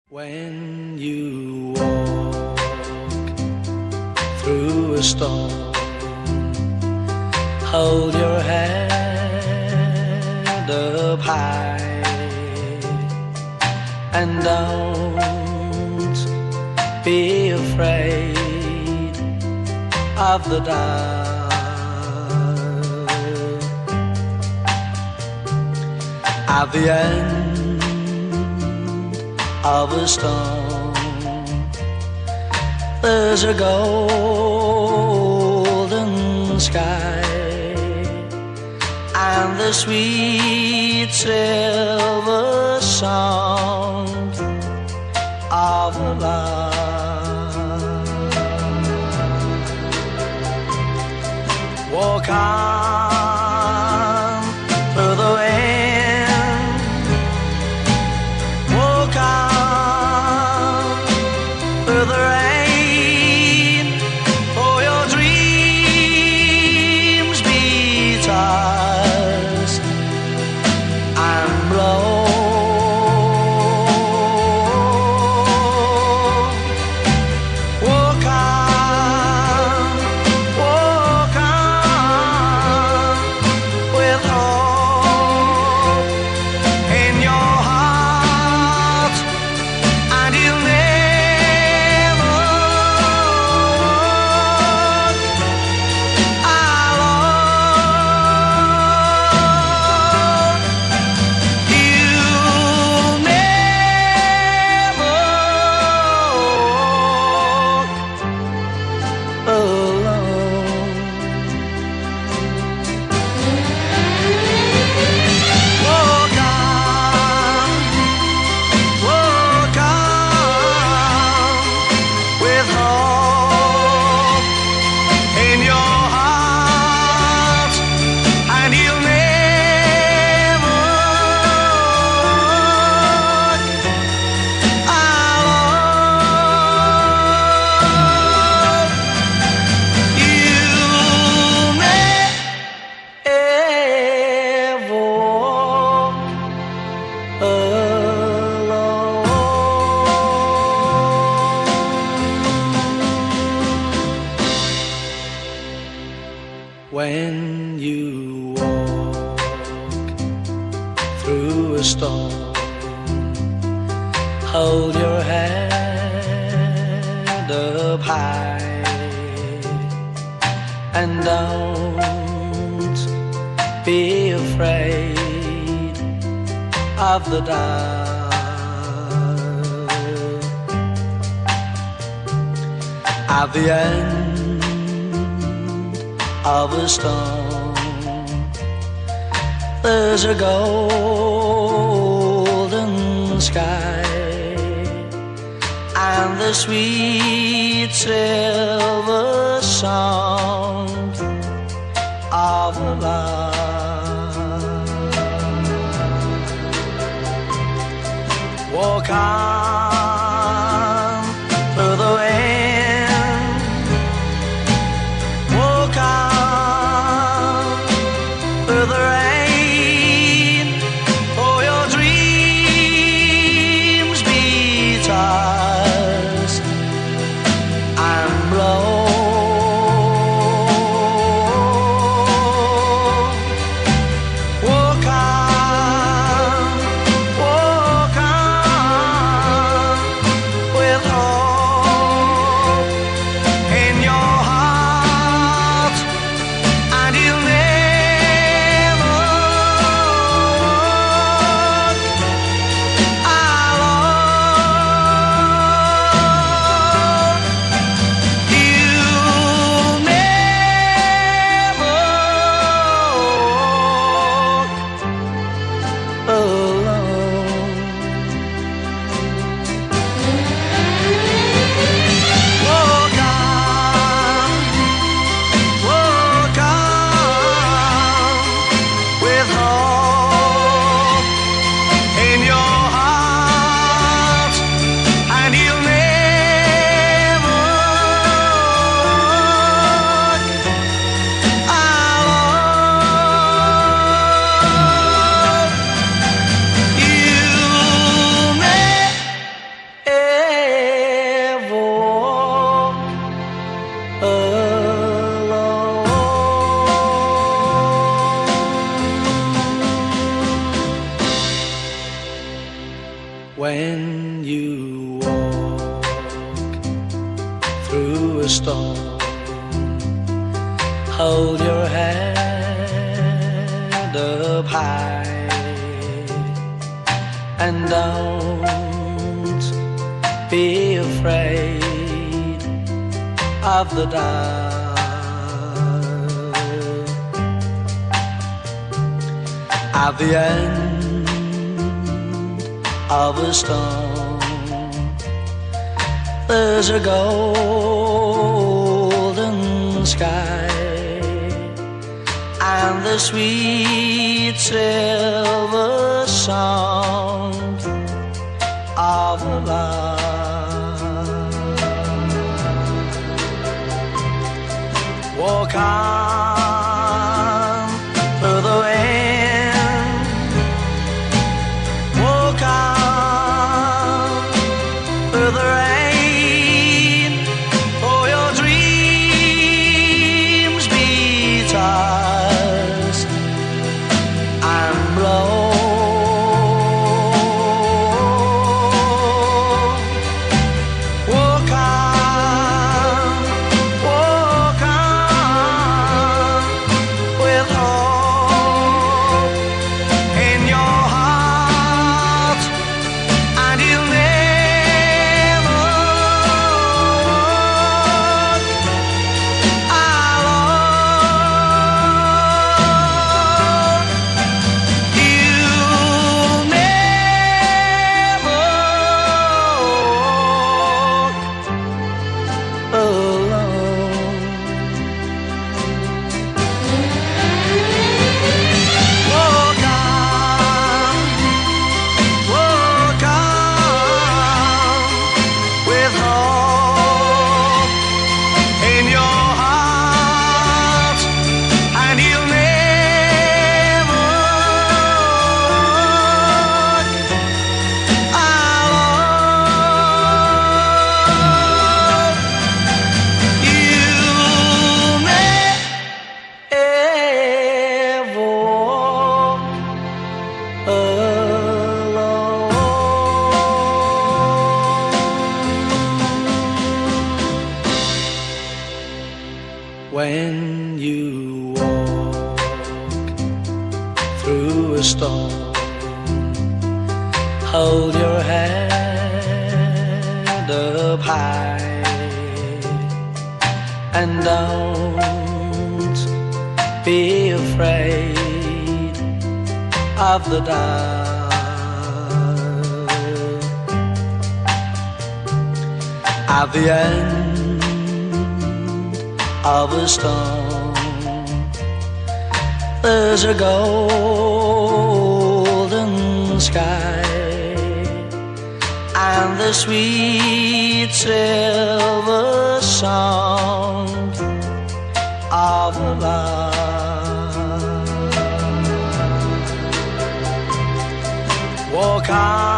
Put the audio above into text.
When you walk through a storm, hold your head up high and don't be afraid of the dark. At the end of a storm, there's a golden sky and the sweet silver sound of the lark. Walk on through the wind, walk on through the rain, for your dreams be tossed and blown. Walk on with hope in your heart, and you'll never walk alone. You'll never walk alone. Walk on with hope in your heart, and you'll never walk alone. You'll never walk alone. When you walk through a storm, hold your head up high and don't be afraid of the dark. At the end of a storm, there's a golden sky and the sweet silver sound of the lark. Walk on through the wind, walk on through the rain, for your dreams be tossed and blown. Walk on when you walk through a storm. Hold your head up high and don't be afraid of the dark. At the end of a storm, there's a golden sky and the sweet silver sound of love. Walk on through the wind, walk on through the rain, for your dreams be tossed and blown. Walk on with hope in your heart, and you'll never walk alone. You'll never walk alone. Walk on with hope in your heart, and you'll never walk alone. You'll never walk alone. When you walk through a storm, hold your head up high and don't be afraid of the dark. At the end of a storm, there's a golden sky and the sweet silver sound of love. Walk on